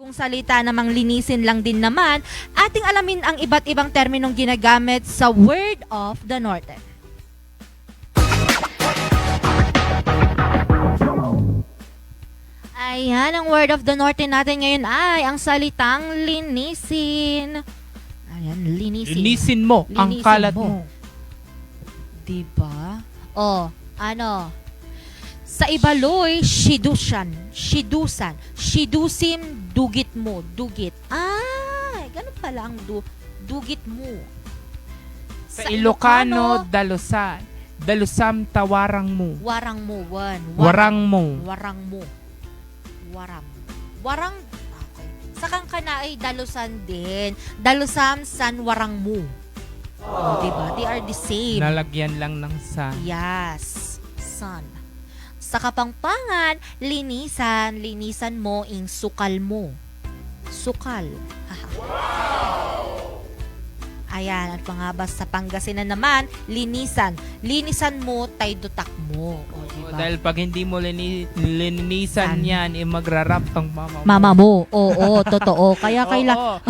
Kung salita namang linisin lang din naman, ating alamin ang iba't ibang terminong ginagamit sa Word of the Norte. Ayan, ang Word of the Norte natin ngayon ay ang salitang linisin. Ayan, linisin. Linisin mo ang Linisin kalat mo. mo. Diba? O, ano? Sa Ibaloy, shidusan. Shidusan. Shidusim, dugit mo. Dugit. Ay, ganun pala ang dugit mo. Sa Ilocano, dalusan. Dalusam tawarang mo. Warang mo. Warang mo. Warang mo. Waram. Warang, okay. Sa kangkana ay dalusan din. Dalusam san warang mo. Oh, diba? They are the same. Nalagyan lang ng san. Yes. Sun. Sa Kapampangan, linisan. Linisan mo ing sukal mo. Sukal. Ayan, at mga bas sa Pangasinan naman, linisan. Linisan mo, tay dutak mo. O, diba? Dahil pag hindi mo linisan yan, magrarap tong mama mo. Mama mo. Oo, totoo. Kaya kailangan...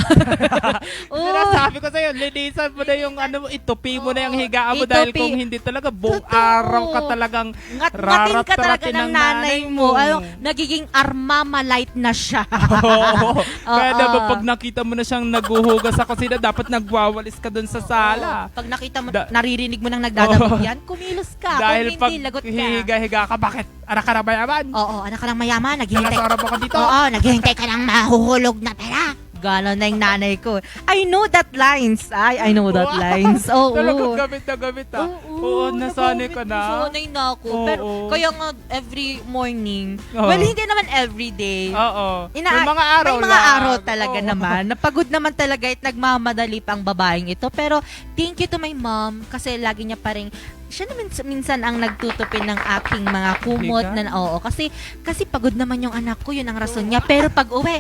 Sinasabi ko sa'yo, linisan mo na yung ano, itupi mo na yung higaan mo dahil Itupi. kung hindi talaga, buong Totoo. araw ka talagang Ngatin ka talaga ng nanay mo. Ano, mo. nagiging armama-light na siya. Oo. Kaya Oo. naman pag nakita mo na siyang naghuhugas sa kusina, dapat nagwawalis ka dun sa sala. Pag nakita mo, Da- naririnig mo nang nagdadamot yan, kumilos ka. Dahil Kung pag hindi, lagot ka. hihiga-higa ka, bakit? Anak ka na mayaman? Oo, anak ka ng mayaman, naghihintay. Nalasarap ako dito. Oo, naghihintay ka ng mahuhulog na pera. Ganon na yung nanay ko. I know that lines. I know that Wow. lines. Oo. Talagang gamit na gamit ah. Oo, nasanay ka na. Nasanay na ako. Oo. Pero kaya nga every morning, Oo. well, hindi naman every day. Oo. May May mga araw may mga lang. araw talaga Oo. naman. Napagod naman talaga at nagmamadali pa ang babaeng ito. Pero thank you to my mom kasi lagi niya pa rin, siya naman minsan ang nagtutupin ng aking mga kumot na oo. Kasi pagod naman yung anak ko, yun ang rason niya. Pero pag uwi,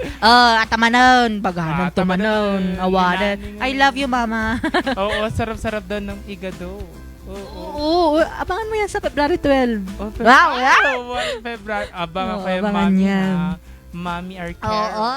atamanon, baganon, tumanon, awanan. I love you, mama. Oo, sarap-sarap daw ng igado. Oo. Oo, abangan mo yan sa February 12. Oh, Wow, February. Abangan Oo, ko yung abangan mami yan. na. Mami Arcel. Oo.